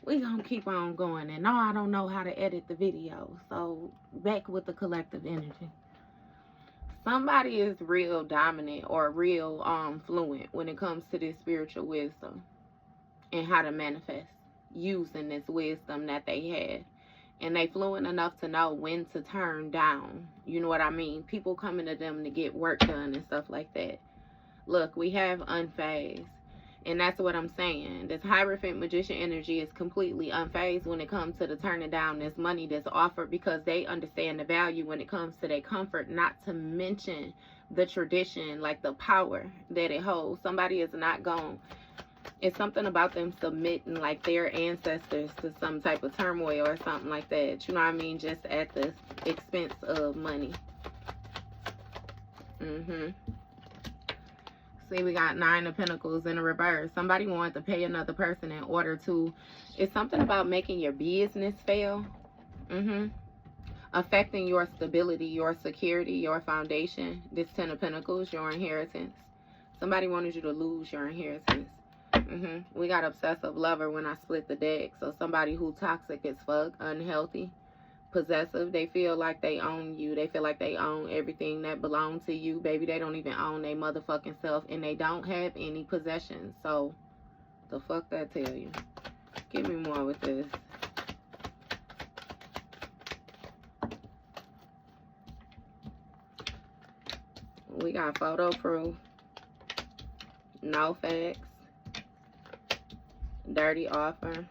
We gonna keep on going. And no, I don't know how to edit the video. So back with the collective energy. Somebody is real dominant or real fluent when it comes to this spiritual wisdom and how to manifest using this wisdom that they had. And they fluent enough to know when to turn down. You know what I mean? People coming to them to get work done and stuff like that. Look, we have unfazed. And that's what I'm saying. This Hierophant Magician energy is completely unfazed when it comes to the turning down this money that's offered, because they understand the value when it comes to their comfort, not to mention the tradition, like the power that it holds. Somebody is not gone. It's something about them submitting like their ancestors to some type of turmoil or something like that. You know what I mean? Just at the expense of money. See, we got 9 of Pentacles in the reverse. Somebody wanted to pay another person in order to... It's something about making your business fail. Affecting your stability, your security, your foundation. This 10 of Pentacles, your inheritance. Somebody wanted you to lose your inheritance. We got obsessive lover when I split the deck. So somebody who toxic as fuck, unhealthy, possessive. They feel like they own you. They feel like they own everything that belongs to you. Baby, they don't even own their motherfucking self, and they don't have any possessions. So the fuck that tell you? Give me more with this. We got photo proof, no facts, dirty offer,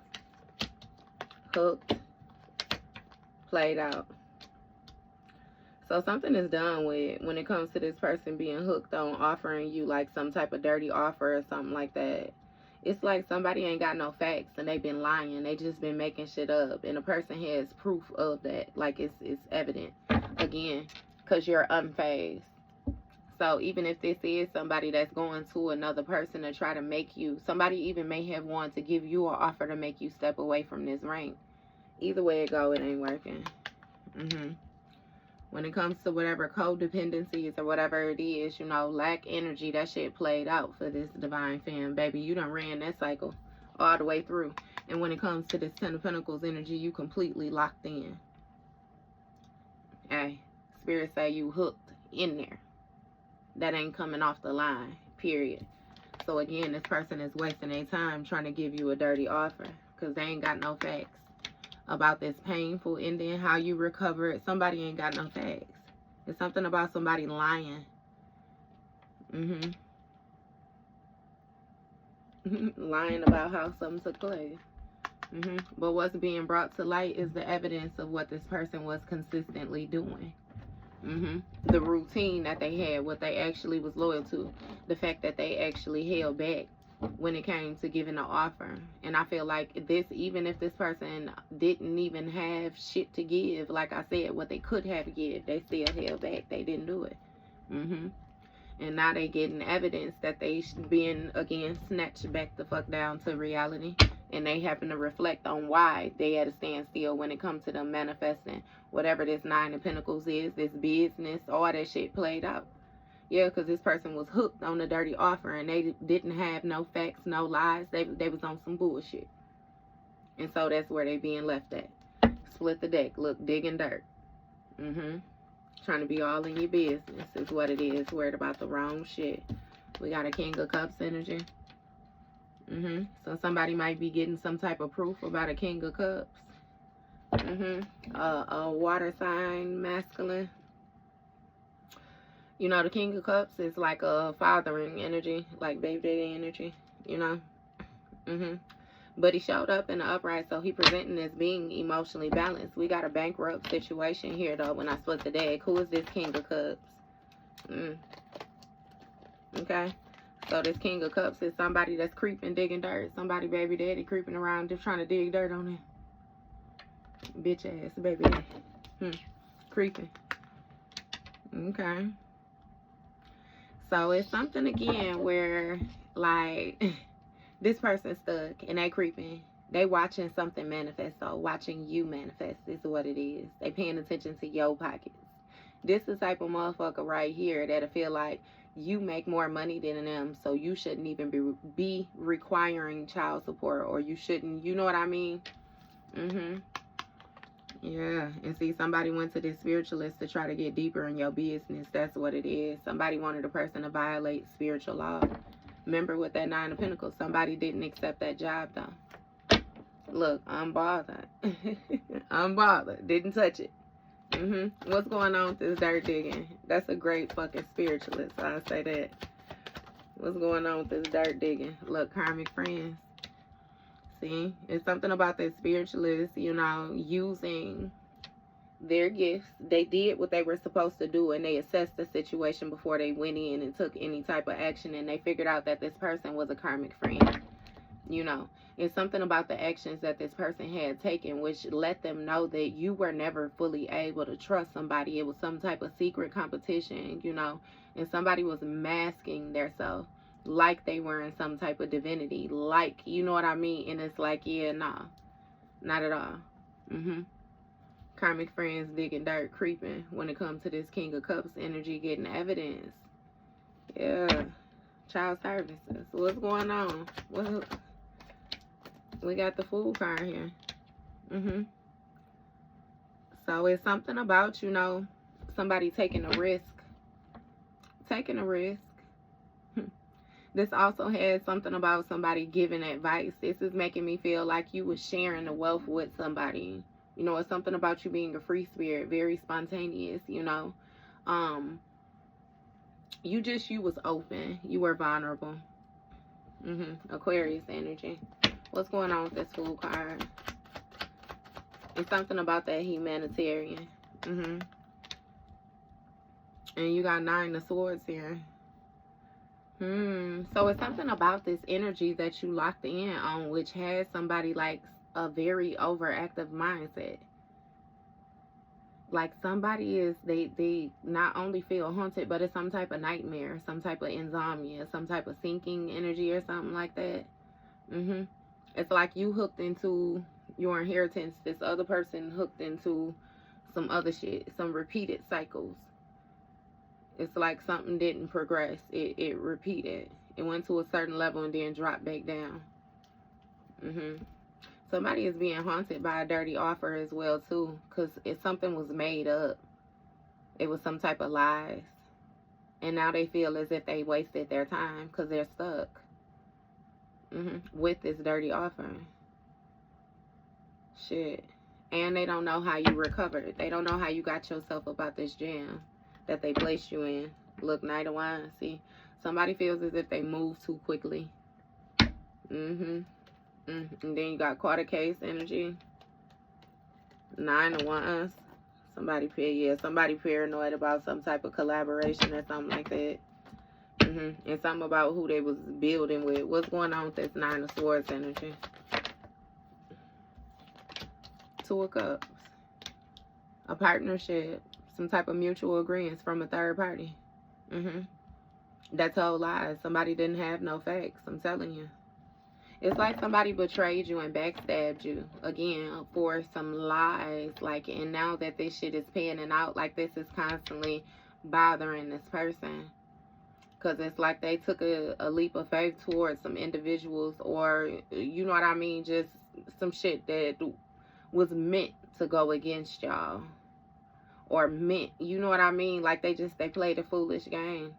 hooked, played out. So something is done with when it comes to this person being hooked on offering you like some type of dirty offer or something like that. It's like somebody ain't got no facts and they've been lying. They just been making shit up, and a person has proof of that. Like it's evident. Again, because you're unfazed. So even if this is somebody that's going to another person to try to make you, somebody even may have wanted to give you an offer to make you step away from this rank. Either way it go, it ain't working. When it comes to whatever codependencies or whatever it is, you know, lack energy, that shit played out for this divine femme. Baby, you done ran that cycle all the way through. And when it comes to this 10 of Pentacles energy, you completely locked in. Hey, Spirit say you hooked in there. That ain't coming off the line, period. So again, this person is wasting their time trying to give you a dirty offer because they ain't got no facts about this painful ending, how you recover it. Somebody ain't got no facts. It's something about somebody lying. Lying about how something took place. But what's being brought to light is the evidence of what this person was consistently doing. The routine that they had, what they actually was loyal to, the fact that they actually held back when it came to giving an offer. And I feel like this, even if this person didn't even have shit to give, like I said, what they could have give, they still held back. They didn't do it. And now they getting evidence that they being, again, snatched back the fuck down to reality. And they happen to reflect on why they had to stand still when it comes to them manifesting whatever this 9 of Pentacles is, this business, all that shit played out. Yeah, because this person was hooked on the dirty offer and they didn't have no facts, no lies. They was on some bullshit. And so that's where they being left at. Split the deck. Look, digging dirt. Trying to be all in your business is what it is. Worried about the wrong shit. We got a King of Cups energy. So somebody might be getting some type of proof about a King of Cups. A water sign, masculine. You know, the King of Cups is like a fathering energy, like baby daddy energy, you know. But he showed up in the upright, so he presenting as being emotionally balanced. We got a bankrupt situation here, though, when I split the deck. Who is this King of Cups? Okay. So this King of Cups is somebody that's creeping, digging dirt. Somebody baby daddy creeping around just trying to dig dirt on him. Bitch ass baby daddy. Creeping. Okay. So it's something again where like this person's stuck and they creeping. They watching something manifest. So watching you manifest is what it is. They paying attention to your pockets. This is the type of motherfucker right here that'll feel like you make more money than them, so you shouldn't even be requiring child support, or you shouldn't, you know what I mean? Yeah, and see, somebody went to this spiritualist to try to get deeper in your business. That's what it is. Somebody wanted a person to violate spiritual law. Remember with that 9 of Pentacles, somebody didn't accept that job, though. Look, unbothered. Unbothered. Didn't touch it. What's going on with this dirt digging? That's a great fucking spiritualist. I'll say that. What's going on with this dirt digging? Look, karmic friends. See, it's something about this spiritualist, you know, using their gifts. They did what they were supposed to do, and they assessed the situation before they went in and took any type of action, and they figured out that this person was a karmic friend. You know, it's something about the actions that this person had taken which let them know that you were never fully able to trust somebody. It was some type of secret competition, you know, and somebody was masking themselves like they were in some type of divinity, like, you know what I mean? And it's like, yeah, nah, not at all. Karmic friends digging dirt, creeping when it comes to this King of Cups energy, getting evidence. Yeah, child services. What's going on? What? We got the Fool card here. So it's something about, you know, somebody taking a risk. Taking a risk. This also has something about somebody giving advice. This is making me feel like you was sharing the wealth with somebody. You know, it's something about you being a free spirit, very spontaneous, you know. You was open. You were vulnerable. Aquarius energy. What's going on with this Fool card? It's something about that humanitarian. And you got 9 of Swords here. So it's something about this energy that you locked in on, which has somebody like a very overactive mindset. Like somebody is, they not only feel haunted, but it's some type of nightmare, some type of insomnia, some type of sinking energy or something like that. It's like you hooked into your inheritance. This other person hooked into some other shit, some repeated cycles. It's like something didn't progress. It repeated. It went to a certain level and then dropped back down. Somebody is being haunted by a dirty offer as well, too. Because something was made up. It was some type of lies. And now they feel as if they wasted their time because they're stuck. With this dirty offer. Shit. And they don't know how you recovered. They don't know how you got yourself up out this jam that they placed you in. Look, Knight of Wands. See, somebody feels as if they moved too quickly. And then you got quarter case energy. 9 of Wands. Somebody paranoid about some type of collaboration or something like that. And something about who they was building with. What's going on with this 9 of Swords energy? 2 of Cups. A partnership. Some type of mutual agreements from a third party. That told lies. Somebody didn't have no facts. I'm telling you. It's like somebody betrayed you and backstabbed you. Again, for some lies. Like, and now that this shit is panning out, like this is constantly bothering this person. Because it's like they took a leap of faith towards some individuals, or, you know what I mean, just some shit that was meant to go against y'all. Or meant, you know what I mean? Like they played a foolish game.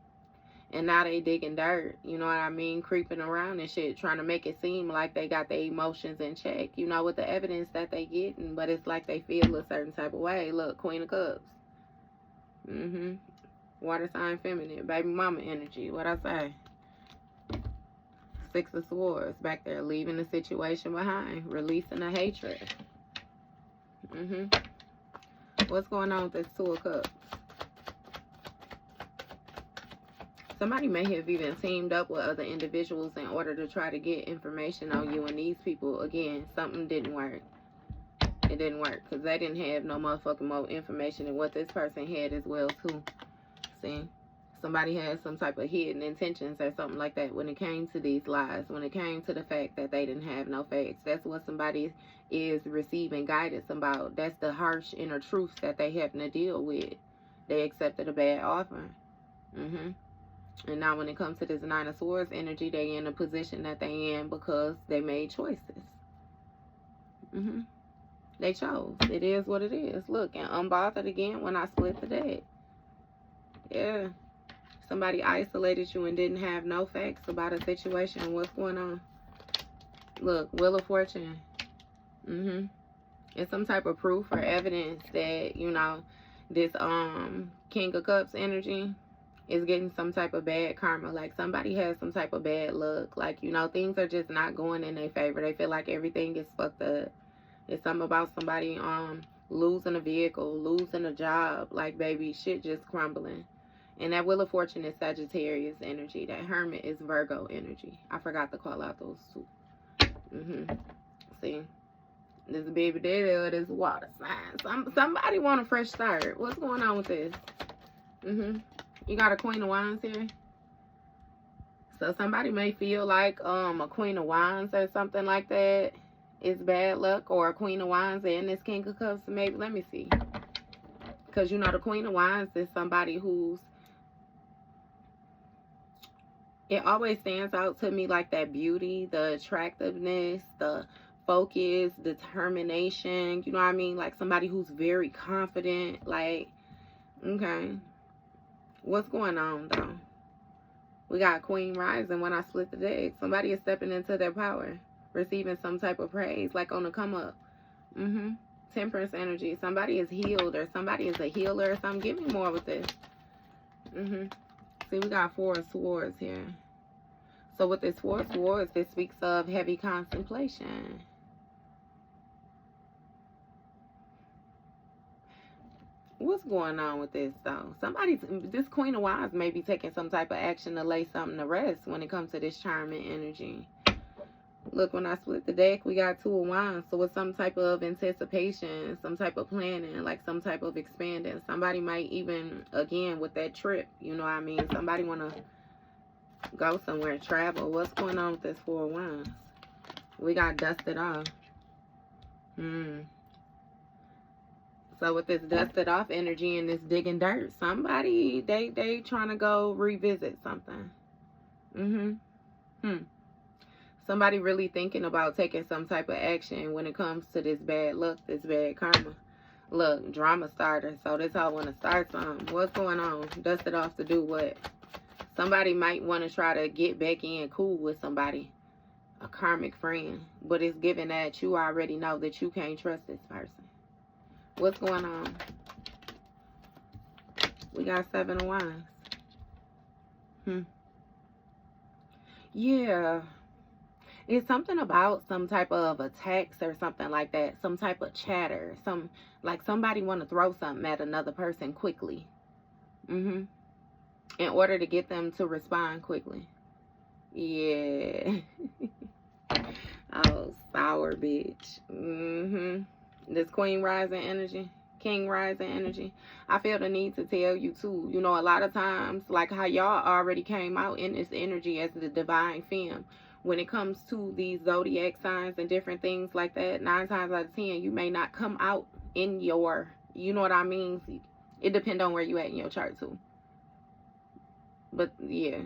And now they digging dirt, you know what I mean? Creeping around and shit, trying to make it seem like they got their emotions in check, you know, with the evidence that they getting. But it's like they feel a certain type of way. Look, Queen of Cups. Water sign feminine, baby mama energy, what I say? 6 of Swords, back there, leaving the situation behind, releasing the hatred. What's going on with this 2 of Cups? Somebody may have even teamed up with other individuals in order to try to get information on you. And these people, again, something didn't work. It didn't work because they didn't have no motherfucking more information than what this person had as well, too. See? Somebody had some type of hidden intentions or something like that when it came to these lies. When it came to the fact that they didn't have no facts. That's what somebody is receiving guidance about. That's the harsh inner truths that they having to deal with. They accepted a bad offer. And now when it comes to this Nine of Swords energy, they in a position that they in because they made choices. They chose. It is what it is. Look, and Unbothered again when I split the deck. Yeah. Somebody isolated you and didn't have no facts about a situation. What's going on? Look, Wheel of Fortune. It's some type of proof or evidence that, you know, this King of Cups energy is getting some type of bad karma. Like somebody has some type of bad luck. Like, you know, things are just not going in their favor. They feel like everything is fucked up. It's something about somebody losing a vehicle, losing a job. Like, baby, shit just crumbling. And that Wheel of Fortune is Sagittarius energy. That Hermit is Virgo energy. I forgot to call out those two. See? This baby daddy or this water sign. Somebody want a fresh start. What's going on with this? You got a Queen of Wands here. So somebody may feel like a Queen of Wands or something like that is bad luck, or a Queen of Wands and this King of Cups. Maybe, let me see. Because, you know, the Queen of Wands is somebody who's, it always stands out to me like that beauty, the attractiveness, the focus, determination. You know what I mean? Like somebody who's very confident. Like, okay. What's going on, though? We got Queen Rising when I split the deck. Somebody is stepping into their power, receiving some type of praise, like on the come up. Temperance energy. Somebody is healed, or somebody is a healer or something. Give me more with this. See, we got Four of Swords here. So with this Four of Swords, this speaks of heavy contemplation. What's going on with this, though? This Queen of Wands may be taking some type of action to lay something to rest when it comes to this charming energy. Look, when I split the deck, we got Two of Wands. So it's some type of anticipation, some type of planning, like some type of expanding. Somebody might even, again, with that trip, you know what I mean? Somebody want to go somewhere, travel. What's going on with this Four of Wands? We got dusted off. So with this dusted off energy and this digging dirt, somebody, they trying to go revisit something. Somebody really thinking about taking some type of action when it comes to this bad luck, this bad karma. Look, drama starter. So this all want to start something. What's going on? Dusted off to do what? Somebody might want to try to get back in cool with somebody. A karmic friend. But it's given that you already know that you can't trust this person. What's going on? We got Seven of Wands. Yeah. It's something about some type of attacks or something like that. Some type of chatter. Like somebody want to throw something at another person quickly. In order to get them to respond quickly. Yeah. Oh, sour bitch. This Queen Rising energy. King Rising energy. I feel the need to tell you too. You know, a lot of times, like how y'all already came out in this energy as the divine femme. When it comes to these zodiac signs and different things like that, 9 times out of 10, you may not come out in your, you know what I mean? It depends on where you at in your chart too. But yeah,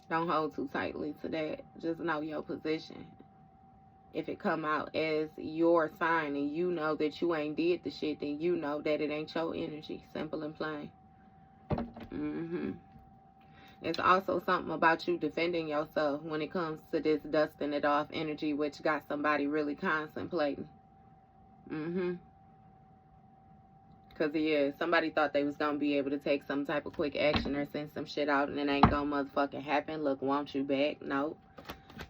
don't hold too tightly to that. Just know your position. If it come out as your sign and you know that you ain't did the shit, then you know that it ain't your energy. Simple and plain. It's also something about you defending yourself when it comes to this dusting it off energy, which got somebody really contemplating. Because, yeah, somebody thought they was going to be able to take some type of quick action or send some shit out and it ain't going to motherfucking happen. Look, want you back? Nope.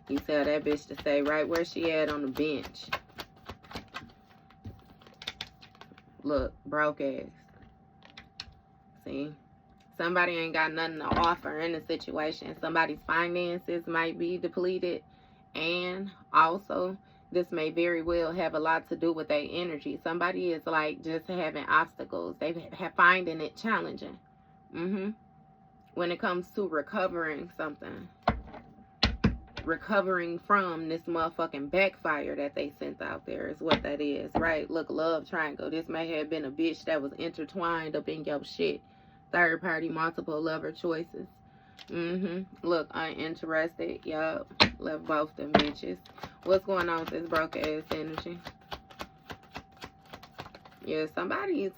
You tell that bitch to stay right where she at on the bench. Look, broke ass. See? Somebody ain't got nothing to offer in the situation. Somebody's finances might be depleted. And also, this may very well have a lot to do with their energy. Somebody is like just having obstacles. They have finding it challenging. When it comes to recovering something. Recovering from this motherfucking backfire that they sent out there is what that is, right? Look, love triangle. This may have been a bitch that was intertwined up in your shit. Third party, multiple lover choices. Look, uninterested. Yup. Left both them bitches. What's going on with this broke ass energy? Yeah, something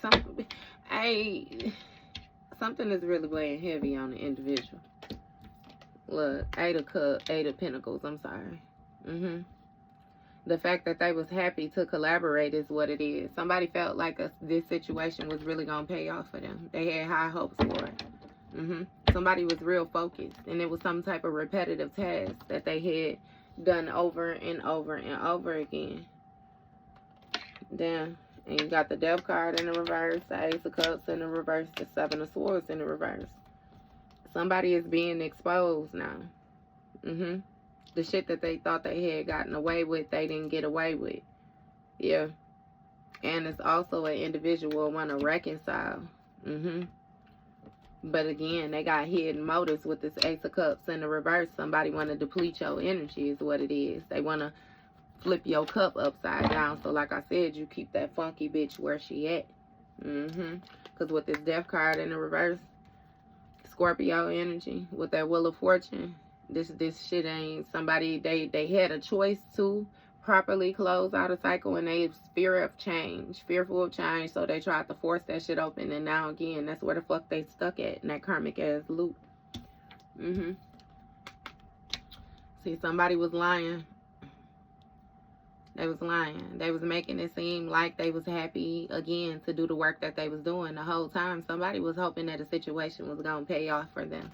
is really weighing heavy on the individual. Look, Eight of Pentacles, I'm sorry. The fact that they was happy to collaborate is what it is. Somebody felt like this situation was really going to pay off for them. They had high hopes for it. Somebody was real focused, and it was some type of repetitive task that they had done over and over and over again. Damn. And you got the Death card in the reverse, the Ace of Cups in the reverse, the Seven of Swords in the reverse. Somebody is being exposed now. The shit that they thought they had gotten away with, they didn't get away with. Yeah. And it's also an individual want to reconcile. But again, they got hidden motives with this Ace of Cups in the reverse. Somebody want to deplete your energy is what it is. They want to flip your cup upside down. So like I said, you keep that funky bitch where she at. Because with this Death card in the reverse, Scorpio energy with that Wheel of Fortune, this shit ain't somebody, they had a choice to properly close out a cycle, and they fearful of change, so they tried to force that shit open, and now again, that's where the fuck they stuck at, in that karmic ass loop. See, somebody was lying. They was lying. They was making it seem like they was happy, again, to do the work that they was doing the whole time. Somebody was hoping that a situation was going to pay off for them.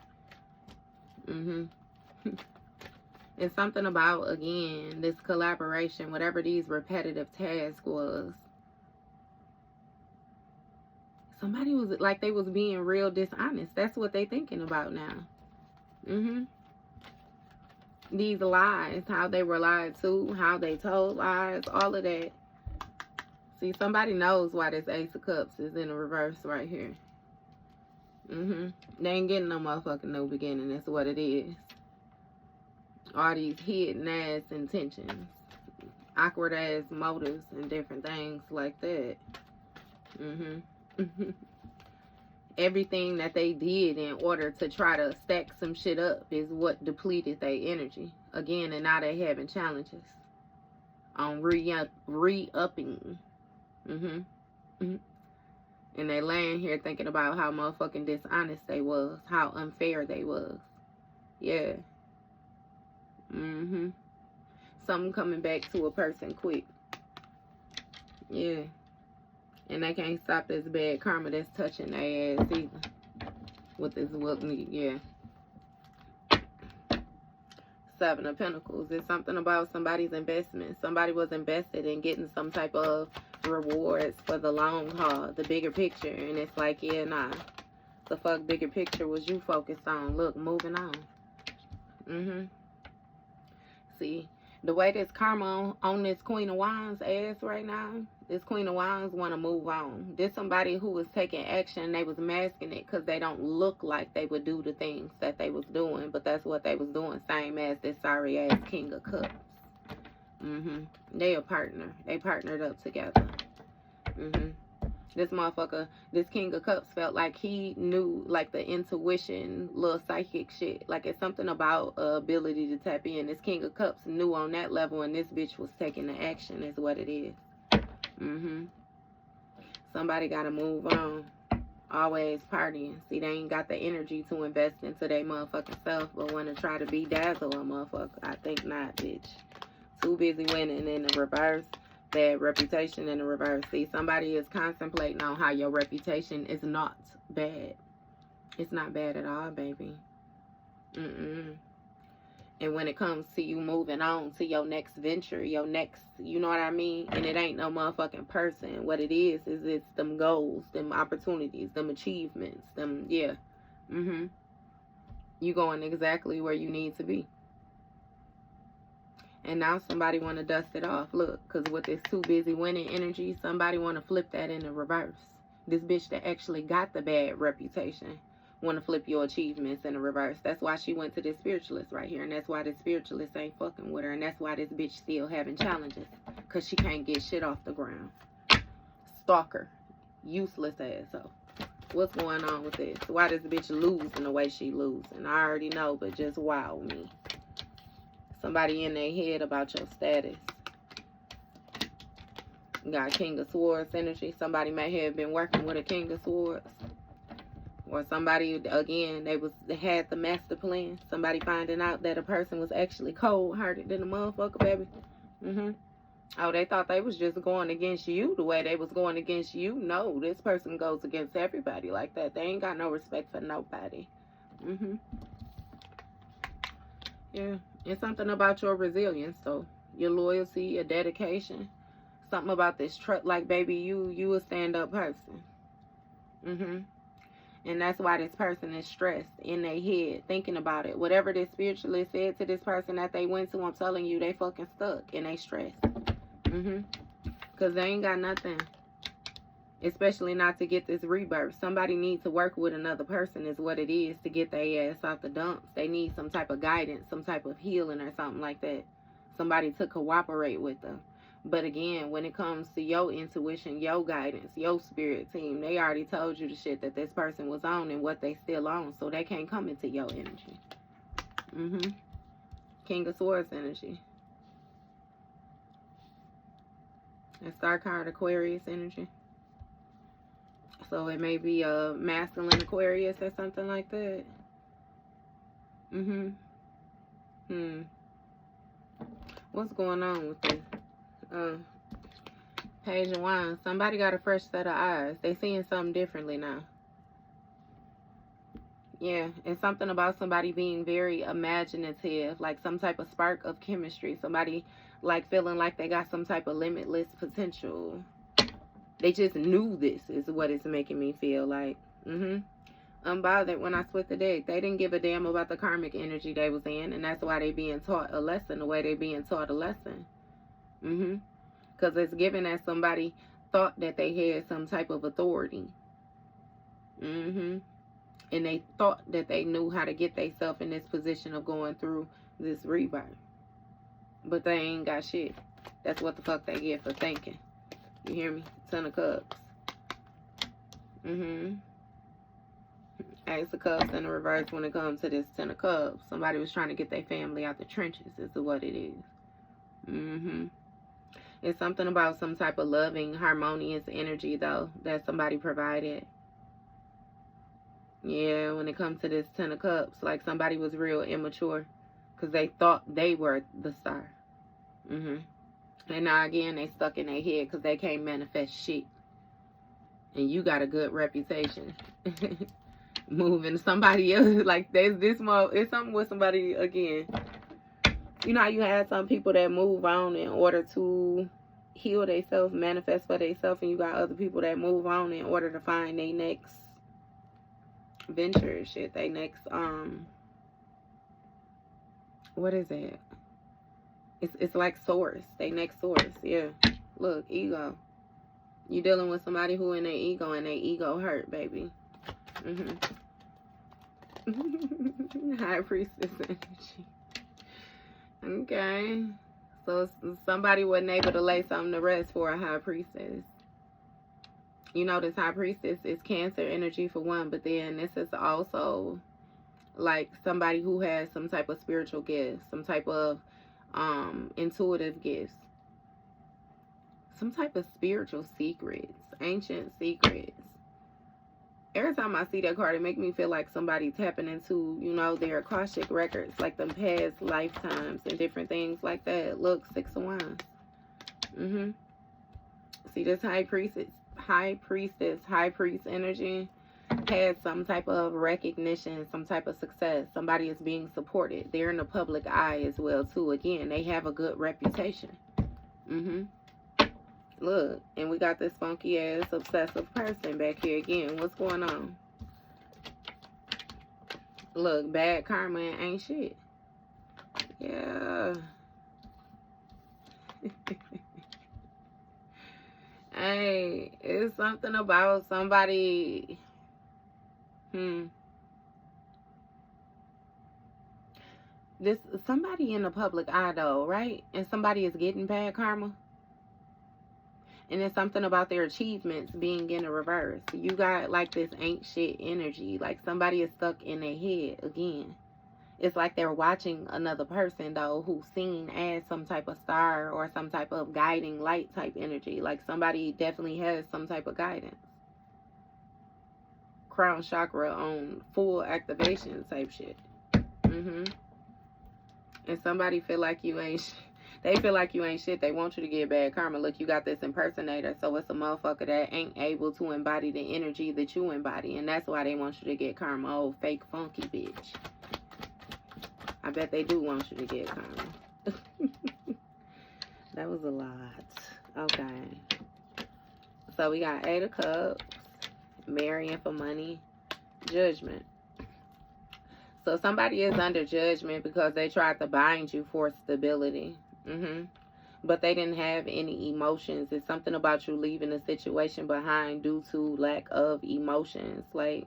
It's something about, again, this collaboration, whatever these repetitive tasks was. Somebody was, like, they was being real dishonest. That's what they thinking about now. These lies, how they were lied to, how they told lies, all of that. See, somebody knows why this Ace of Cups is in the reverse right here. They ain't getting no motherfucking no beginning. That's what it is. All these hidden ass intentions, awkward ass motives, and different things like that. Everything that they did in order to try to stack some shit up is what depleted their energy. Again, and now they having challenges on re-upping. And they laying here thinking about how motherfucking dishonest they was, how unfair they was. Yeah. Something coming back to a person quick. Yeah. And they can't stop this bad karma that's touching their ass either. With this yeah. Seven of Pentacles. It's something about somebody's investment. Somebody was invested in getting some type of rewards for the long haul, the bigger picture. And it's like, yeah, nah. The fuck bigger picture was you focused on? Look, moving on. See, the way this karma on this Queen of Wands ass right now, this Queen of Wands want to move on. This somebody who was taking action, they was masking it because they don't look like they would do the things that they was doing, but that's what they was doing, same as this sorry ass King of Cups. They a partner. They partnered up together. This motherfucker, this King of Cups felt like he knew, like, the intuition, little psychic shit. Like, it's something about ability to tap in. This King of Cups knew on that level, and this bitch was taking the action is what it is. Somebody got to move on. Always partying. See, they ain't got the energy to invest into their motherfucking self, but want to try to bedazzle a motherfucker. I think not, bitch. Too busy winning in the reverse. Bad reputation in the reverse. See, somebody is contemplating on how your reputation is not bad. It's not bad at all, baby. And when it comes to you moving on to your next venture, your next, you know what I mean? And it ain't no motherfucking person. What it is it's them goals, them opportunities, them achievements, them, yeah. You going exactly where you need to be. And now somebody want to dust it off. Look, because with this too busy winning energy, somebody want to flip that in the reverse. This bitch that actually got the bad reputation want to flip your achievements in the reverse. That's why she went to this spiritualist right here. And that's why this spiritualist ain't fucking with her. And that's why this bitch still having challenges. Because she can't get shit off the ground. Stalker. Useless asshole. What's going on with this? Why does the bitch losing the way she losing? I already know, but just wow me. Somebody in their head about your status. You got King of Swords energy. Somebody may have been working with a King of Swords. Or somebody, again, they had the master plan. Somebody finding out that a person was actually cold-hearted than a motherfucker, baby. Oh, they thought they was just going against you the way they was going against you. No, this person goes against everybody like that. They ain't got no respect for nobody. Yeah, it's something about your resilience, though. Your loyalty, your dedication. Something about this truck, like, baby, you a stand-up person. And that's why this person is stressed in their head, thinking about it. Whatever this spiritualist said to this person that they went to, I'm telling you, they fucking stuck and they stressed. Because they ain't got nothing. Especially not to get this rebirth. Somebody needs to work with another person is what it is to get their ass out the dumps. They need some type of guidance, some type of healing or something like that. Somebody to cooperate with them. But again, when it comes to your intuition, your guidance, your spirit team, they already told you the shit that this person was on and what they still on. So they can't come into your energy. King of Swords energy. A star card, Aquarius energy. So it may be a masculine Aquarius or something like that. What's going on with this? Page of Wands. Somebody got a fresh set of eyes. They seeing something differently now. Yeah, it's something about somebody being very imaginative, like some type of spark of chemistry. Somebody like feeling like they got some type of limitless potential. They just knew this is what it's making me feel like. Unbothered when I split the deck. They didn't give a damn about the karmic energy they was in, and that's why they being taught a lesson the way they being taught a lesson. Because it's given that somebody thought that they had some type of authority. And they thought that they knew how to get themselves in this position of going through this rebirth. But they ain't got shit. That's what the fuck they get for thinking. You hear me? Ten of Cups. Ace of Cups in the reverse when it comes to this Ten of Cups. Somebody was trying to get their family out the trenches is what it is. It's something about some type of loving, harmonious energy, though, that somebody provided. Yeah, when it comes to this Ten of Cups, like somebody was real immature because they thought they were the star. And now, again, they stuck in their head because they can't manifest shit. And you got a good reputation. Moving somebody else, like, there's this more, it's something with somebody, again. You know how you have some people that move on in order to heal themselves, manifest for themselves, and you got other people that move on in order to find their next venture, shit, their next, what is it? It's like source, their next source, yeah. Look, ego. You dealing with somebody who in their ego, and their ego hurt, baby. High Priestess energy. Okay, so somebody wasn't able to lay something to rest for a High Priestess. You know, this High Priestess is Cancer energy for one, but then this is also like somebody who has some type of spiritual gifts, some type of intuitive gifts, some type of spiritual secrets, ancient secrets. Every time I see that card, it makes me feel like somebody tapping into, you know, their Akashic records, like them past lifetimes and different things like that. Look, Six of Wands. See this High Priest energy had some type of recognition, some type of success. Somebody is being supported. They're in the public eye as well, too. Again, they have a good reputation. Look, and we got this funky ass obsessive person back here again. What's going on? Look, bad karma and ain't shit. Yeah. Hey, it's something about somebody. This somebody in the public eye though, right? And somebody is getting bad karma. And it's something about their achievements being in the reverse. You got like this ain't shit energy. Like somebody is stuck in their head again. It's like they're watching another person, though, who's seen as some type of star or some type of guiding light type energy. Like somebody definitely has some type of guidance. Crown chakra on full activation type shit. And somebody feel like you ain't they feel like you ain't shit. They want you to get bad karma. Look, you got this impersonator, so it's a motherfucker that ain't able to embody the energy that you embody, and that's why they want you to get karma. Oh, fake funky bitch. I bet they do want you to get karma. That was a lot. Okay. So we got 8 of Cups, marrying for money, Judgment. So somebody is under judgment because they tried to bind you for stability. But they didn't have any emotions. It's something about you leaving a situation behind due to lack of emotions. Like,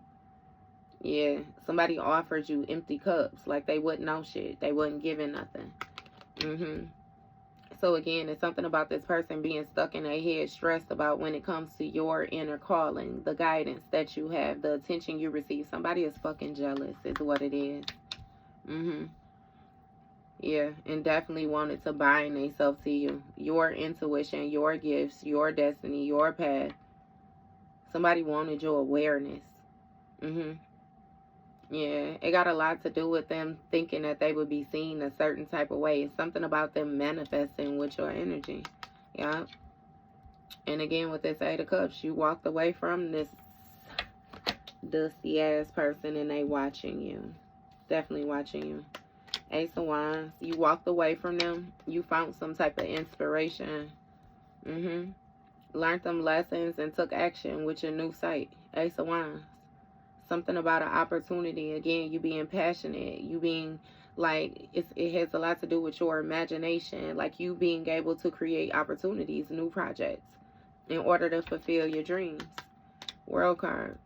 yeah, somebody offered you empty cups. Like they wouldn't know shit. They wasn't giving nothing. So again, it's something about this person being stuck in their head, stressed about when it comes to your inner calling, the guidance that you have, the attention you receive. Somebody is fucking jealous is what it is. Yeah, and definitely wanted to bind themselves to you. Your intuition, your gifts, your destiny, your path. Somebody wanted your awareness. Yeah, it got a lot to do with them thinking that they would be seen a certain type of way. It's something about them manifesting with your energy. Yeah. And again, with this 8 of Cups, you walked away from this dusty ass person and they watching you. Definitely watching you. Ace of Wands, you walked away from them. You found some type of inspiration. Learned them lessons and took action with your new sight. Ace of Wands. Something about an opportunity. Again, you being passionate. You being like, it has a lot to do with your imagination. Like you being able to create opportunities, new projects in order to fulfill your dreams. World card.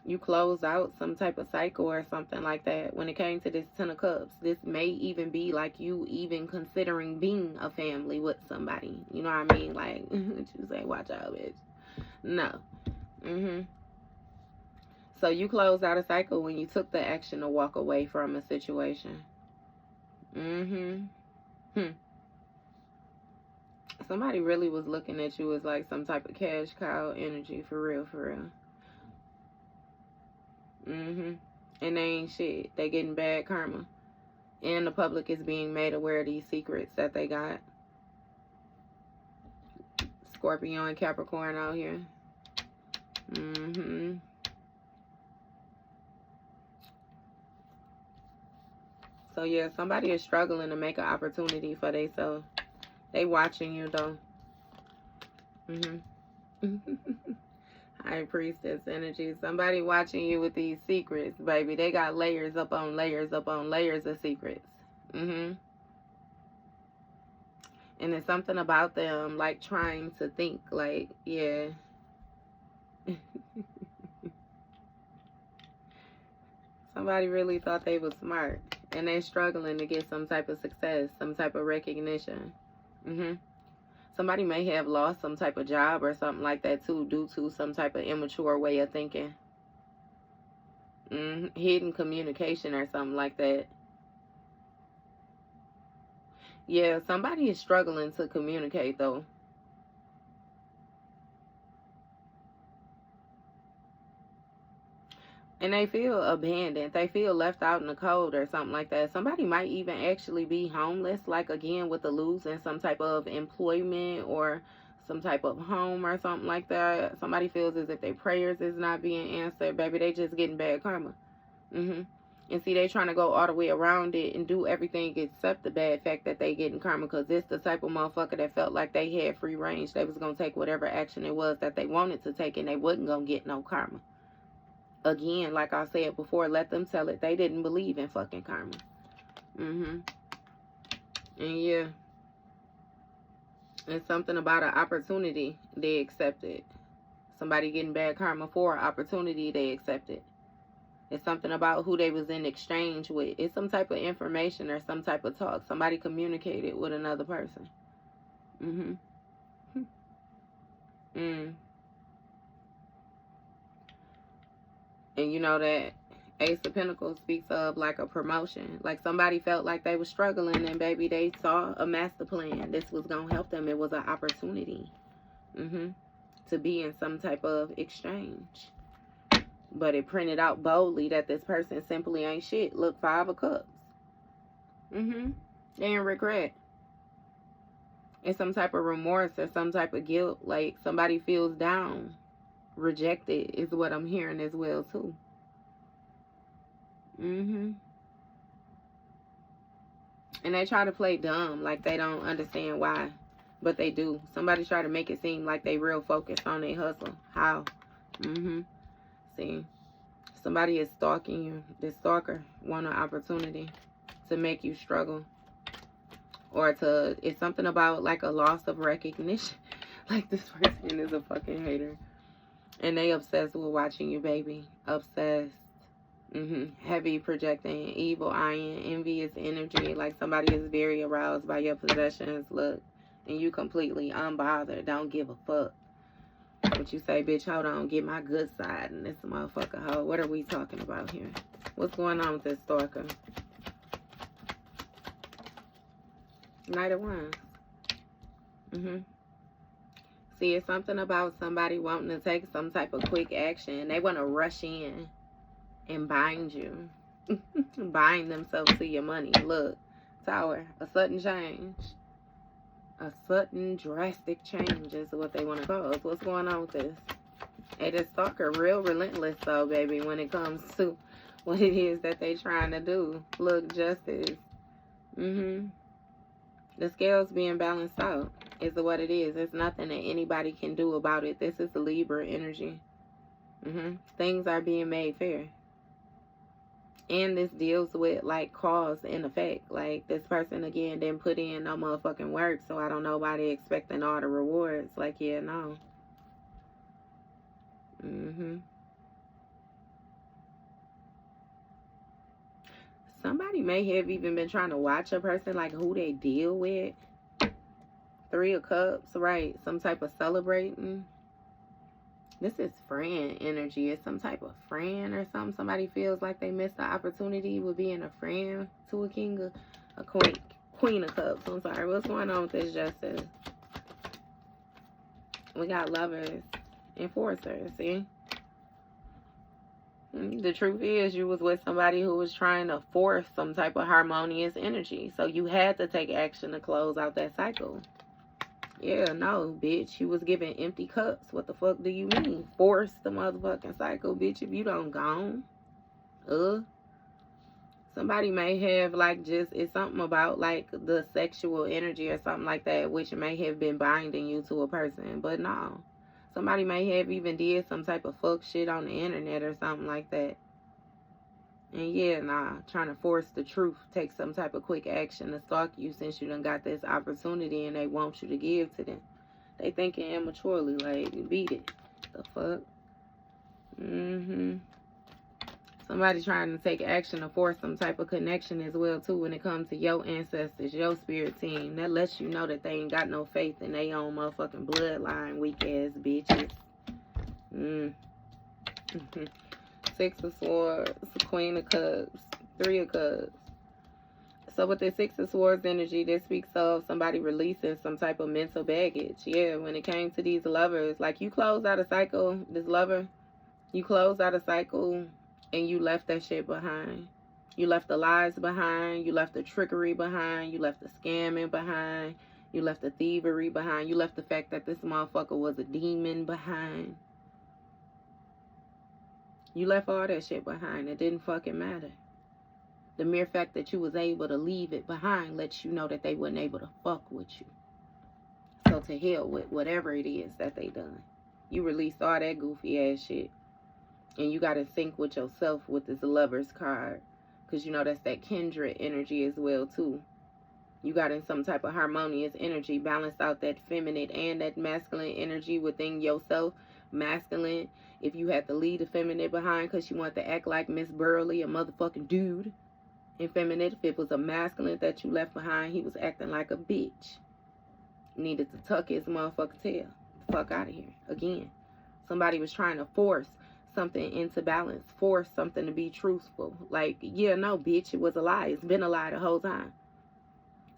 You close out some type of cycle or something like that. When it came to this 10 of Cups, this may even be like you even considering being a family with somebody. You know what I mean? Like, you say, watch out, bitch. No. So you closed out a cycle when you took the action to walk away from a situation. Somebody really was looking at you as like some type of cash cow energy, for real, for real. And they ain't shit. They getting bad karma. And the public is being made aware of these secrets that they got. Scorpio and Capricorn out here. So yeah, somebody is struggling to make an opportunity for themselves. They watching you though. High Priestess energy. Somebody watching you with these secrets, baby. They got layers up on layers up on layers of secrets. And there's something about them like trying to think like, yeah. Somebody really thought they was smart. And they're struggling to get some type of success, some type of recognition. Somebody may have lost some type of job or something like that too, due to some type of immature way of thinking. Hidden communication or something like that. Yeah, somebody is struggling to communicate though. And they feel abandoned. They feel left out in the cold or something like that. Somebody might even actually be homeless, like again with the losing some type of employment or some type of home or something like that. Somebody feels as if their prayers is not being answered. Baby, they just getting bad karma. And see, they trying to go all the way around it and do everything except the bad fact that they getting karma, because it's the type of motherfucker that felt like they had free range. They was going to take whatever action it was that they wanted to take, and they wasn't going to get no karma. Again, like I said before, let them tell it. They didn't believe in fucking karma. And yeah, it's something about an opportunity they accepted. Somebody getting bad karma for an opportunity they accepted. It's something about who they was in exchange with. It's some type of information or some type of talk. Somebody communicated with another person. Mm. And you know that Ace of Pentacles speaks of like a promotion. Like somebody felt like they were struggling and baby, they saw a master plan. This was going to help them. It was an opportunity to be in some type of exchange. But it printed out boldly that this person simply ain't shit. Look, 5 of Cups. They in regret. It's some type of remorse or some type of guilt. Like somebody feels down. Rejected is what I'm hearing as well too. And they try to play dumb, like they don't understand why, but they do. Somebody try to make it seem like they real focused on their hustle. How? See, somebody is stalking you. This stalker want an opportunity to make you struggle, or to, it's something about like a loss of recognition. Like this person is a fucking hater, and they obsessed with watching you, baby. Obsessed. Heavy projecting, evil eyeing, envious energy. Like somebody is very aroused by your possessions. Look, and you completely unbothered. Don't give a fuck. But you say, bitch, hold on, get my good side. And this motherfucker hoe. What are we talking about here? What's going on with this stalker? Knight of Wands. See, it's something about somebody wanting to take some type of quick action. They want to rush in and bind you. Bind themselves to your money. Look, Tower, a sudden change. A sudden drastic change is what they want to cause. What's going on with this? Hey, this stalker real relentless though, baby, when it comes to what it is that they trying to do. Look, justice. The scales being balanced out is what it is. There's nothing that anybody can do about it. This is the Libra energy. Things are being made fair. And this deals with like cause and effect. Like this person again didn't put in no motherfucking work, so I don't know why they expecting all the rewards. Like, yeah, no. Somebody may have even been trying to watch a person, like who they deal with. 3 of Cups, right? Some type of celebrating. This is friend energy. It's some type of friend or something. Somebody feels like they missed the opportunity with being a friend to a king of a queen of cups. I'm sorry. What's going on with this justice? We got lovers, enforcers. See? The truth is you was with somebody who was trying to force some type of harmonious energy. So you had to take action to close out that cycle. Yeah, no, bitch. You was giving empty cups. What the fuck do you mean? Force the motherfucking cycle, bitch, if you don't gone. Somebody may have, like, just, it's something about, like, the sexual energy or something like that, which may have been binding you to a person. But no. Somebody may have even did some type of fuck shit on the internet or something like that. And yeah, nah, trying to force the truth, take some type of quick action to stalk you since you done got this opportunity and they want you to give to them. They thinking immaturely, like, beat it. The fuck? Somebody trying to take action to force some type of connection as well, too, when it comes to your ancestors, your spirit team. That lets you know that they ain't got no faith in their own motherfucking bloodline, weak-ass bitches. 6 of Swords, Queen of Cups, 3 of Cups. So with the 6 of Swords energy, this speaks of somebody releasing some type of mental baggage. Yeah, when it came to these lovers, like you closed out a cycle, this lover, you closed out a cycle and you left that shit behind. You left the lies behind. You left the trickery behind. You left the scamming behind. You left the thievery behind. You left the fact that this motherfucker was a demon behind. You left all that shit behind. It didn't fucking matter. The mere fact that you was able to leave it behind lets you know that they wasn't able to fuck with you. So to hell with whatever it is that they done. You released all that goofy ass shit. And you got to sync with yourself with this Lover's card. Because you know that's that kindred energy as well too. You got in some type of harmonious energy. Balance out that feminine and that masculine energy within yourself. Masculine, if you had to leave the feminine behind because you want to act like Miss Burley, a motherfucking dude. And feminine, if it was a masculine that you left behind, he was acting like a bitch. Needed to tuck his motherfucking tail. fuck out of here. Again, somebody was trying to force something into balance, force something to be truthful. Like, yeah, no, bitch, it was a lie. It's been a lie the whole time.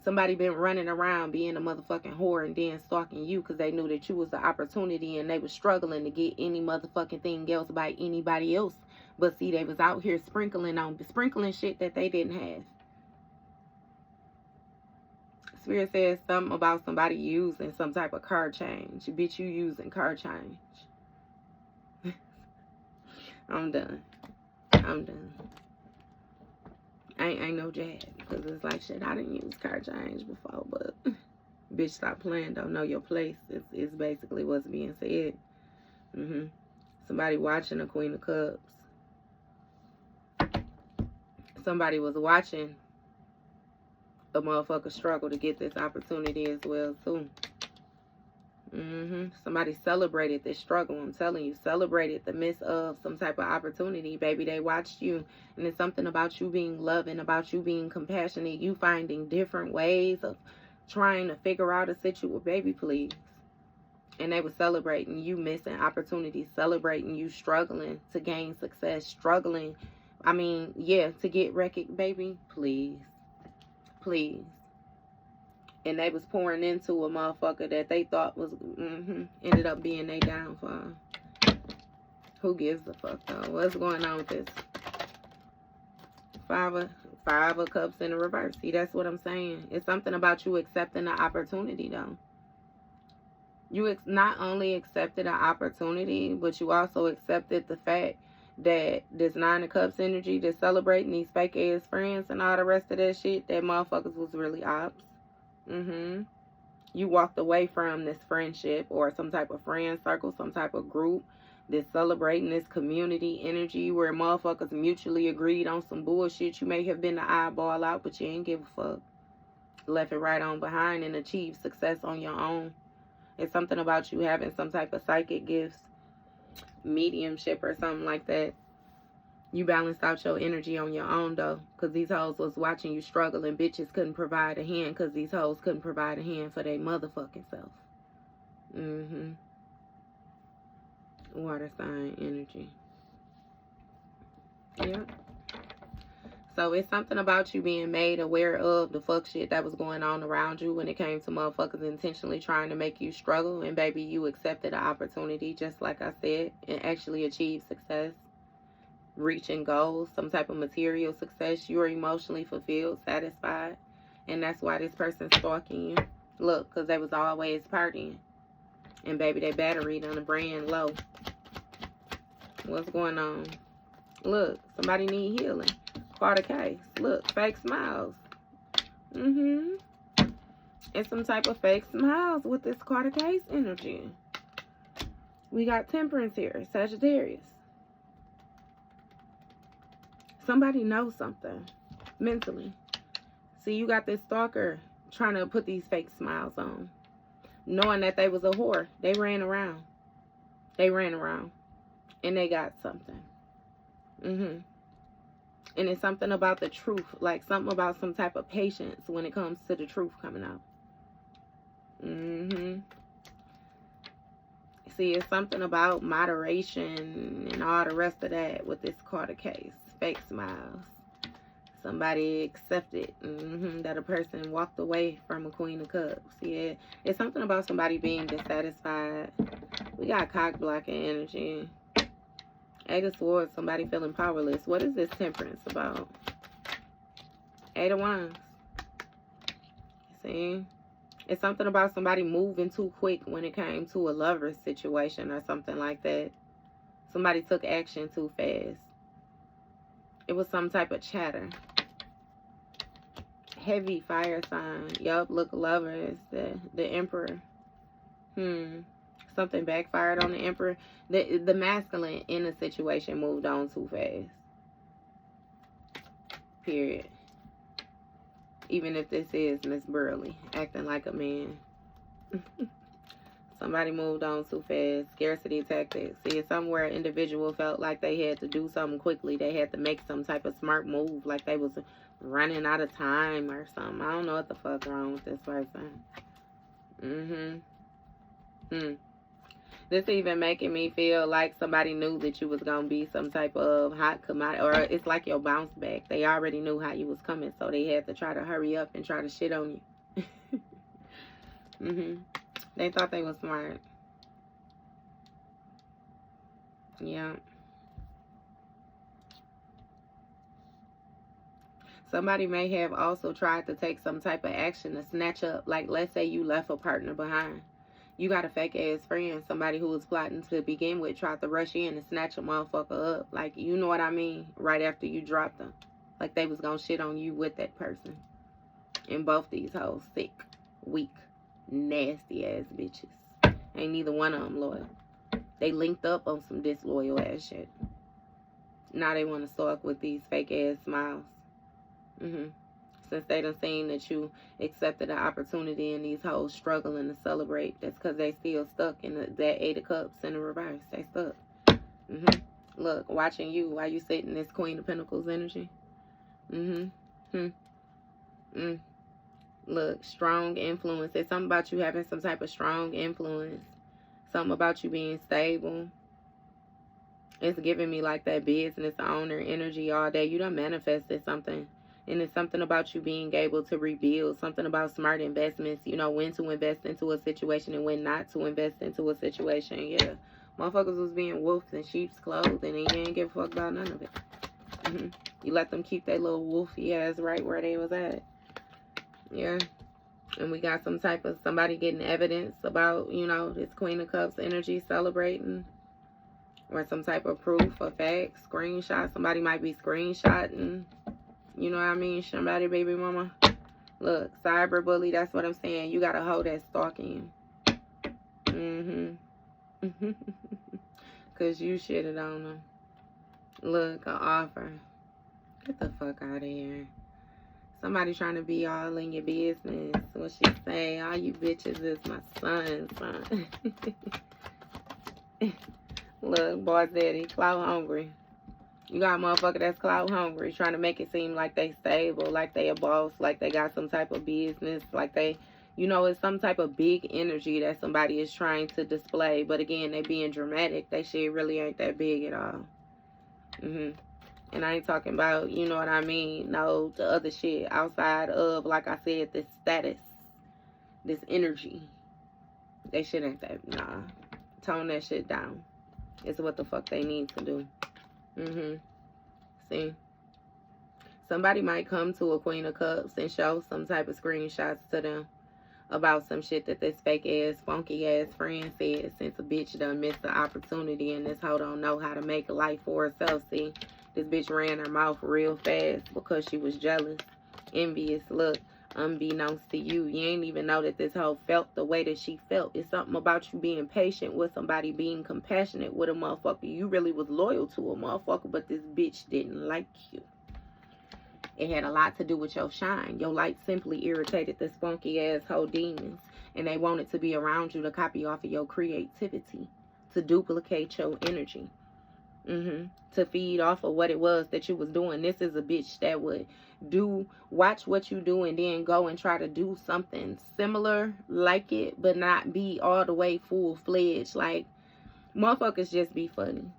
Somebody been running around being a motherfucking whore and then stalking you because they knew that you was the opportunity and they was struggling to get any motherfucking thing else by anybody else. But see, they was out here sprinkling shit that they didn't have. Spirit says something about somebody using some type of car change. Bitch, you using car change. I'm done. I'm done. Ain't no jab, because it's like, shit, I didn't use car change before, but bitch, stop playing, don't know your place. It's basically what's being said. Somebody watching the Queen of Cups. Somebody was watching a motherfucker struggle to get this opportunity as well, too. Somebody celebrated this struggle. I'm telling you, celebrated the midst of some type of opportunity, baby. They watched you, and it's something about you being loving, about you being compassionate, you finding different ways of trying to figure out a situation. Baby, please. And they were celebrating you missing opportunities, celebrating you struggling to gain success, struggling, I mean, yeah, to get recognized. Baby, please. Please. And they was pouring into a motherfucker that they thought was, ended up being their downfall. Who gives a fuck, though? What's going on with this? Five of Cups in the reverse. See, that's what I'm saying. It's something about you accepting the opportunity, though. You not only accepted the opportunity, but you also accepted the fact that this Nine of Cups energy, that's celebrating these fake-ass friends and all the rest of that shit, that motherfuckers was really ops. You walked away from this friendship or some type of friend circle, some type of group that's celebrating this community energy where motherfuckers mutually agreed on some bullshit. You may have been the eyeball out, but you ain't give a fuck. Left it right on behind and achieved success on your own. It's something about you having some type of psychic gifts, mediumship or something like that. You balanced out your energy on your own, though, because these hoes was watching you struggle and bitches couldn't provide a hand because these hoes couldn't provide a hand for their motherfucking self. Water sign energy. Yep. So it's something about you being made aware of the fuck shit that was going on around you when it came to motherfuckers intentionally trying to make you struggle. And baby, you accepted the opportunity, just like I said, and actually achieved success. Reaching goals, some type of material success. You're emotionally fulfilled, satisfied, and that's why this person's stalking you. Look, because they was always partying, and baby, their battery done a brand low. What's going on? Look, somebody need healing. Quarter case. Look, fake smiles. It's some type of fake smiles with this quarter case energy. We got Temperance here, Sagittarius. Somebody knows something mentally. See, you got this stalker trying to put these fake smiles on, knowing that they was a whore. They ran around. And they got something. And it's something about the truth, like something about some type of patience when it comes to the truth coming out. See, it's something about moderation and all the rest of that with this quarter case. Fake smiles. Somebody accepted that a person walked away from a Queen of Cups. Yeah, it's something about somebody being dissatisfied. We got cock blocking energy. Eight of Swords, somebody feeling powerless. What is this Temperance about? Eight of Wands. See? It's something about somebody moving too quick when it came to a lover's situation or something like that. Somebody took action too fast. It was some type of chatter. Heavy fire sign. Yup, look, lovers. The Emperor. Something backfired on the Emperor. The masculine in the situation moved on too fast. Period. Even if this is Miss Burley acting like a man. Somebody moved on too fast. Scarcity tactics. See, it's somewhere an individual felt like they had to do something quickly. They had to make some type of smart move. Like they was running out of time or something. I don't know what the fuck's wrong with this person. This even making me feel like somebody knew that you was going to be some type of hot commodity. Or it's like your bounce back. They already knew how you was coming. So they had to try to hurry up and try to shit on you. They thought they was smart. Yeah. Somebody may have also tried to take some type of action to snatch up. Like, let's say you left a partner behind. You got a fake ass friend, somebody who was plotting to begin with, tried to rush in and snatch a motherfucker up. Like, you know what I mean? Right after you dropped them. Like, they was gonna shit on you with that person. And both these hoes sick, weak, nasty ass bitches. Ain't neither one of them loyal. They linked up on some disloyal ass shit. Now they want to stalk with these fake ass smiles. Since they done seen that you accepted the opportunity and these hoes struggling to celebrate, that's because they still stuck in that 8 of Cups in the reverse. They stuck. Look, watching you while you sit in this Queen of Pentacles energy. Look, strong influence. It's something about you having some type of strong influence. Something about you being stable. It's giving me like that business owner energy all day. You done manifested something. And it's something about you being able to rebuild. Something about smart investments. You know, when to invest into a situation and when not to invest into a situation. Yeah. Motherfuckers was being wolves in sheep's clothing and you didn't give a fuck about none of it. You let them keep their little wolfy ass right where they was at. Yeah. And we got some type of somebody getting evidence about, you know, this Queen of Cups energy celebrating. Or some type of proof or fact. Screenshot. Somebody might be screenshotting. You know what I mean? Somebody, baby mama. Look, cyberbully, that's what I'm saying. You got to hold that stalking. Because you shitted on them. Look, an offer. Get the fuck out of here. Somebody trying to be all in your business. What she say? All you bitches is my son's son. Look, boss daddy, clout hungry. You got a motherfucker that's clout hungry, trying to make it seem like they stable, like they a boss, like they got some type of business, like they, you know, it's some type of big energy that somebody is trying to display. But again, they being dramatic. That shit really ain't that big at all. And I ain't talking about, you know what I mean, no, the other shit outside of, like I said, this status, this energy. That shit ain't that, nah. Tone that shit down. It's what the fuck they need to do. See? Somebody might come to a Queen of Cups and show some type of screenshots to them about some shit that this fake ass, funky ass friend said, since a bitch done missed the opportunity and this hoe don't know how to make a life for herself. See? This bitch ran her mouth real fast because she was jealous, envious. Look, unbeknownst to you, you ain't even know that this hoe felt the way that she felt. It's something about you being patient with somebody, being compassionate with a motherfucker. You really was loyal to a motherfucker, but this bitch didn't like you. It had a lot to do with your shine. Your light simply irritated this funky ass hoe demons, and they wanted to be around you to copy off of your creativity, to duplicate your energy, to feed off of what it was that you was doing. This is a bitch that would watch what you do and then go and try to do something similar like it, but not be all the way full-fledged. Like, motherfuckers just be funny.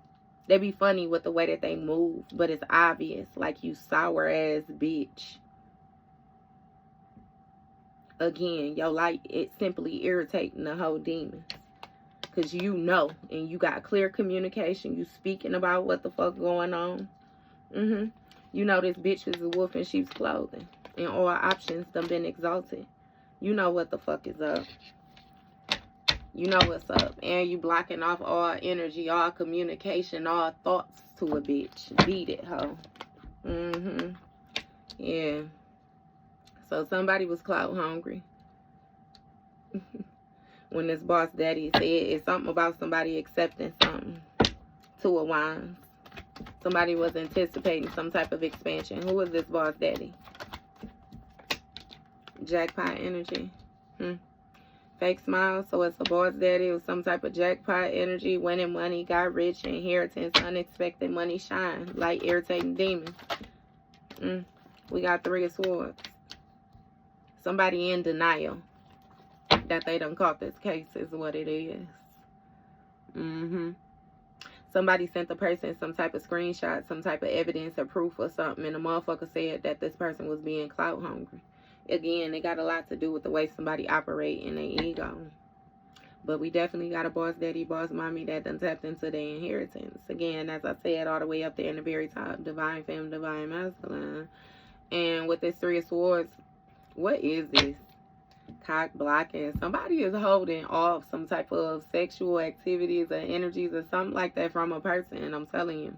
They be funny with the way that they move, but it's obvious. Like, you sour ass bitch. Again, your light, it simply irritating the whole demons. Because you know, and you got clear communication. You speaking about what the fuck going on. You know this bitch is a wolf in sheep's clothing. And all options done been exalted. You know what the fuck is up. You know what's up. And you blocking off all energy, all communication, all thoughts to a bitch. Beat it, ho. Yeah. So somebody was clout hungry. When this boss daddy said it's something about somebody accepting something. Two of Wands. Somebody was anticipating some type of expansion. Who is this boss daddy? Jackpot energy. Fake smile. So it's a boss daddy with some type of jackpot energy. Winning money. Got rich. Inheritance. Unexpected money. Shine. Light irritating demons. We got 3 of Swords. Somebody in denial that they done caught this case is what it is. Somebody sent the person some type of screenshot, some type of evidence or proof or something, and the motherfucker said that this person was being clout hungry. Again, it got a lot to do with the way somebody operate in their ego. But we definitely got a boss daddy, boss mommy that done tapped into their inheritance. Again, as I said, all the way up there in the very top, divine femme, divine masculine. And with this Three of Swords, what is this? Cock blocking. Somebody is holding off some type of sexual activities or energies or something like that from a person. I'm telling you.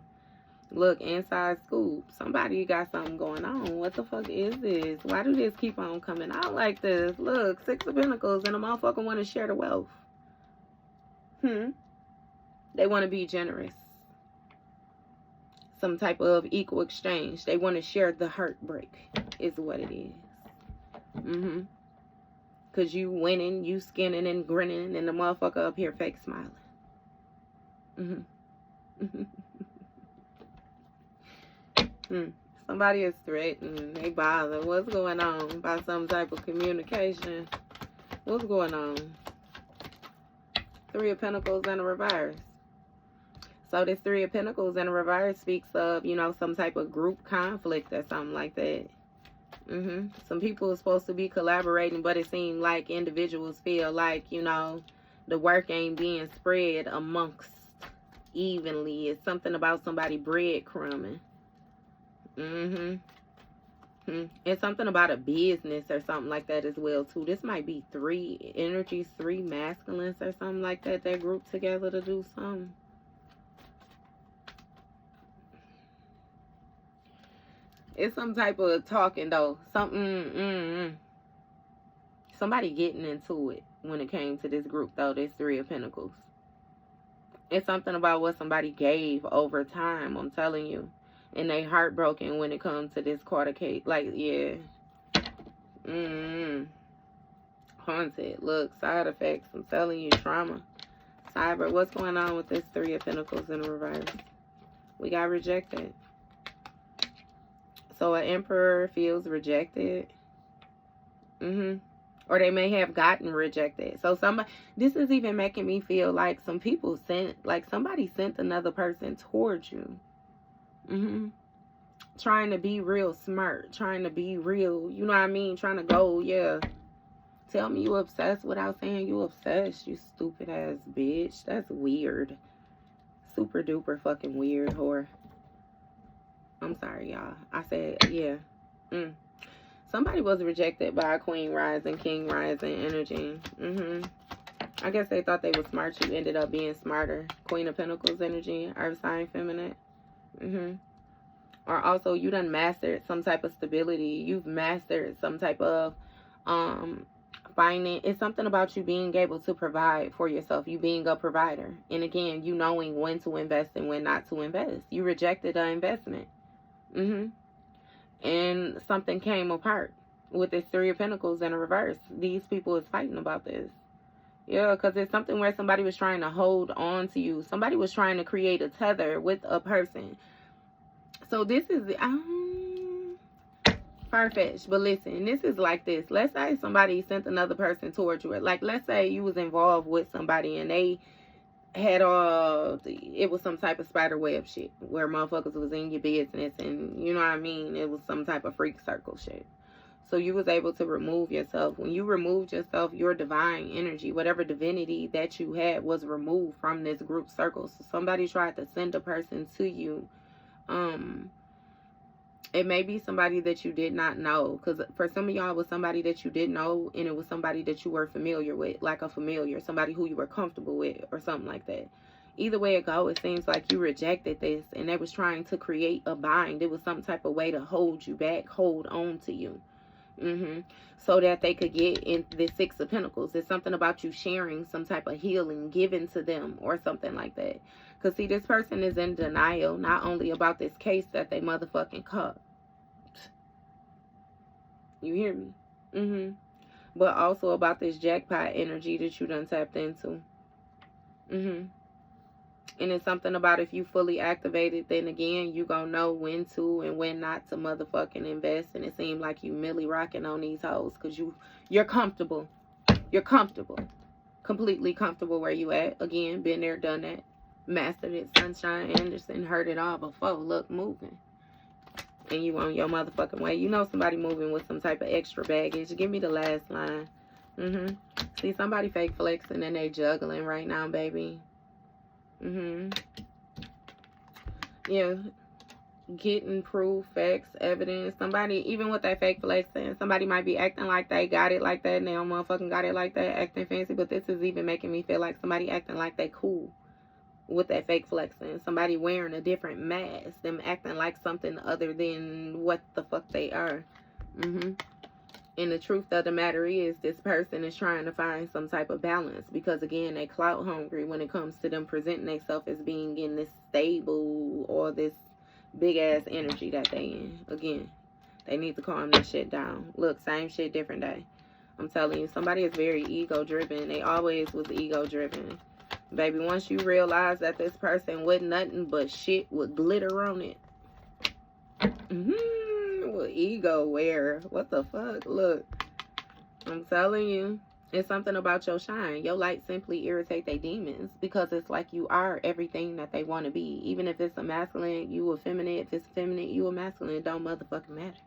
Look, inside scoop. Somebody got something going on. What the fuck is this? Why do this keep on coming out like this? Look, Six of Pentacles and a motherfucker want to share the wealth. They want to be generous. Some type of equal exchange. They want to share the heartbreak is what it is. Because you winning, you skinning and grinning, and the motherfucker up here fake smiling. Somebody is threatened. They bother. What's going on? By some type of communication. What's going on? Three of Pentacles and a reverse. So this Three of Pentacles and a reverse speaks of, you know, some type of group conflict or something like that. Some people are supposed to be collaborating, but it seems like individuals feel like, you know, the work ain't being spread amongst evenly. It's something about somebody breadcrumbing. It's something about a business or something like that as well too. This might be three energies, three masculines or something like that. They're grouped together to do something. It's some type of talking though. Something. Somebody getting into it when it came to this group though. This Three of Pentacles. It's something about what somebody gave over time. I'm telling you. And they heartbroken when it comes to this quarter case. Like, yeah. Haunted. Look, side effects. I'm telling you, trauma. Cyber. What's going on with this Three of Pentacles in reverse? We got rejected. So an emperor feels rejected. Or they may have gotten rejected. So somebody, this is even making me feel like some people sent, like somebody sent another person towards you. Trying to be real smart, trying to be real, you know what I mean, trying to go, yeah, tell me you obsessed without saying you obsessed, you stupid ass bitch. That's weird. Super duper fucking weird whore. I'm sorry, y'all. I said, yeah. Somebody was rejected by a Queen Rising, King Rising energy. I guess they thought they were smart. You ended up being smarter. Queen of Pentacles energy, Earth sign feminine. Or also you done mastered some type of stability. You've mastered some type of finance. It's something about you being able to provide for yourself. You being a provider. And again, you knowing when to invest and when not to invest. You rejected an investment. And something came apart with this Three of Pentacles in a reverse. These people is fighting about this. Yeah, because it's something where somebody was trying to hold on to you. Somebody was trying to create a tether with a person. So this is far-fetched. But listen, this is like this. Let's say somebody sent another person towards you. Like, let's say you was involved with somebody and they had it was some type of spider web shit where motherfuckers was in your business and, you know what I mean, it was some type of freak circle shit. So you was able to remove yourself. When you removed yourself, your divine energy, whatever divinity that you had, was removed from this group circle. So somebody tried to send a person to you. It may be somebody that you did not know. Because for some of y'all, it was somebody that you didn't know. And it was somebody that you were familiar with. Like a familiar. Somebody who you were comfortable with. Or something like that. Either way it go, it seems like you rejected this. And they was trying to create a bind. It was some type of way to hold you back. Hold on to you. So that they could get in the Six of Pentacles. It's something about you sharing some type of healing given to them or something like that. Because see, this person is in denial not only about this case that they motherfucking caught. You hear me? But also about this jackpot energy that you done tapped into. And it's something about if you fully activated, then again, you gonna know when to and when not to motherfucking invest. And it seemed like you milly rocking on these hoes because you're comfortable. You're comfortable. completely comfortable where you at. Again, been there, done that. Mastered it. Sunshine Anderson, heard it all before. Look, moving. And you on your motherfucking way. You know somebody moving with some type of extra baggage. Give me the last line. See, somebody fake flexing and they juggling right now, baby. Yeah. Getting proof, facts, evidence. Somebody, even with that fake flexing, somebody might be acting like they got it like that and they don't motherfucking got it like that, acting fancy. But this is even making me feel like somebody acting like they cool with that fake flexing. Somebody wearing a different mask. Them acting like something other than what the fuck they are. And the truth of the matter is, this person is trying to find some type of balance. Because, again, they clout hungry when it comes to them presenting themselves as being in this stable or this big-ass energy that they in. Again, they need to calm this shit down. Look, same shit, different day. I'm telling you, somebody is very ego-driven. They always was ego-driven. Baby, once you realize that this person with nothing but shit with glitter on it. With ego wear. What the fuck? Look, I'm telling you, it's something about your shine. Your light simply irritate their demons because it's like you are everything that they want to be. Even if it's a masculine, you a feminine. If it's feminine, you a masculine. It don't motherfucking matter.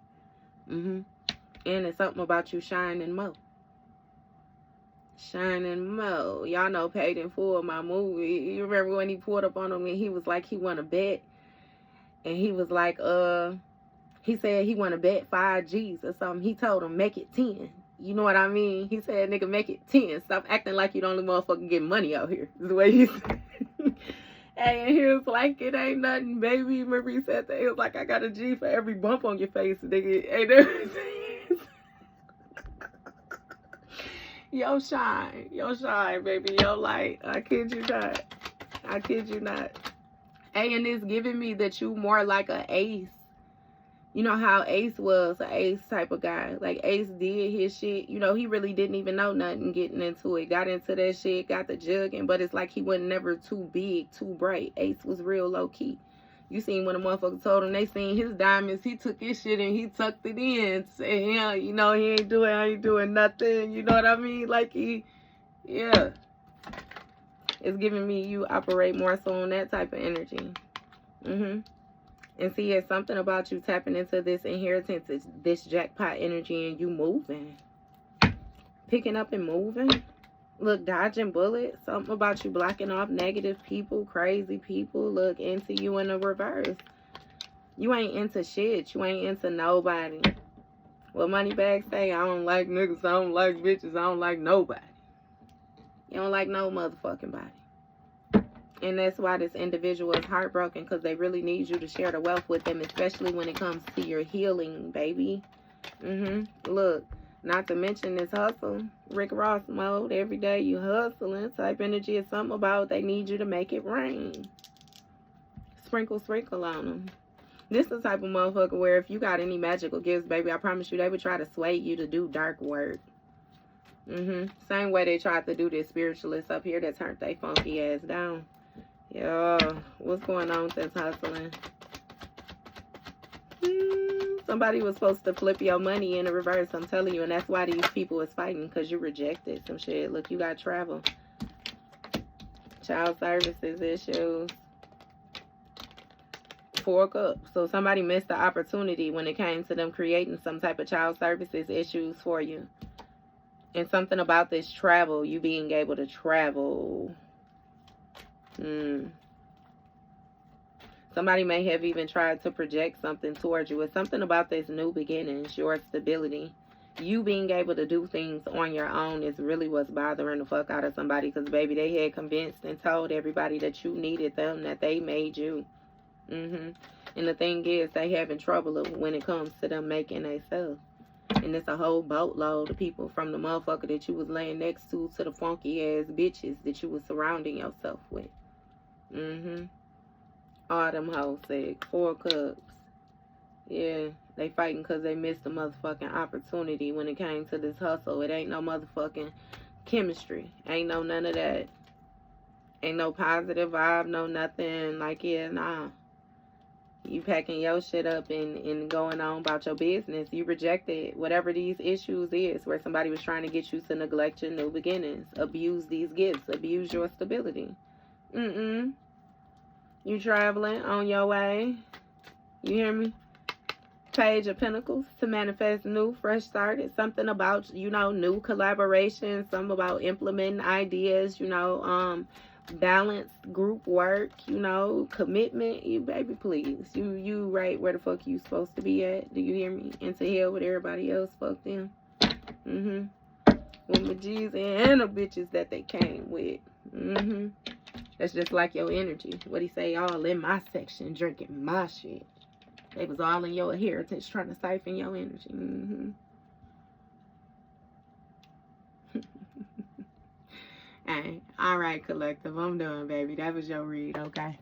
And it's something about you shining more. Shining Mo. Y'all know Paid in Full, my movie. You remember when he pulled up on him and he was like, he won a bet. And he was like, he said he won a bet 5 G's or something. He told him, make it 10. You know what I mean? He said, nigga, make it 10. Stop acting like you the only motherfucker getting money out here. Is the way he said. And he was like, it ain't nothing, baby. Remember he said that? He was like, I got a G for every bump on your face, nigga. Ain't that Yo shine, baby, yo light. I kid you not. I kid you not. And it's giving me that you more like a Ace. You know how Ace was an Ace type of guy. Like Ace did his shit. You know, he really didn't even know nothing getting into it. Got into that shit, got the jugging, but it's like he wasn't never too big, too bright. Ace was real low key. You seen when a motherfucker told him they seen his diamonds, he took his shit and he tucked it in. Saying, yeah, you know, I ain't doing nothing. You know what I mean? Like yeah. It's giving me you operate more so on that type of energy. And see, it's something about you tapping into this inheritance, this jackpot energy, and you moving. Picking up and moving. Look, dodging bullets. Something about you blocking off negative people, crazy people. Look, into you in the reverse. You ain't into shit. You ain't into nobody. What Moneybag say? I don't like niggas. I don't like bitches. I don't like nobody. You don't like no motherfucking body. And that's why this individual is heartbroken, because they really need you to share the wealth with them, especially when it comes to your healing, baby. Look. Not to mention this hustle. Rick Ross mode. Every day you hustling. Type energy is something about they need you to make it rain. Sprinkle on them. This is the type of motherfucker where if you got any magical gifts, baby, I promise you they would try to sway you to do dark work. Same way they tried to do this spiritualist up here that turned they funky ass down. Yo, what's going on with this hustling? Somebody was supposed to flip your money in the reverse, I'm telling you. And that's why these people is fighting, because you rejected some shit. Look, you got travel. Child services issues. 4 cups. So somebody missed the opportunity when it came to them creating some type of child services issues for you. And something about this travel, you being able to travel. Somebody may have even tried to project something towards you. It's something about this new beginnings, your stability. You being able to do things on your own is really what's bothering the fuck out of somebody. Because, baby, they had convinced and told everybody that you needed them, that they made you. And the thing is, they having trouble when it comes to them making themselves. And it's a whole boatload of people, from the motherfucker that you was laying next to the funky ass bitches that you was surrounding yourself with. All them hoes sick. 4 cups. Yeah, they fighting because they missed the motherfucking opportunity when it came to this hustle. It ain't no motherfucking chemistry. Ain't no none of that. Ain't no positive vibe, no nothing. Like, yeah, nah. You packing your shit up and going on about your business. You rejected whatever these issues is, where somebody was trying to get you to neglect your new beginnings, abuse these gifts, abuse your stability. You traveling on your way. You hear me? Page of Pentacles, to manifest new, fresh start. It's something about, you know, new collaboration, something about implementing ideas, you know, balanced group work, you know, commitment. You baby, please. You right where the fuck you supposed to be at. Do you hear me? And to hell with everybody else, fuck them. With my G's and the bitches that they came with. That's just like your energy. What he say, all in my section, drinking my shit. They was all in your inheritance trying to siphon your energy. All right, collective. I'm done, baby. That was your read, okay?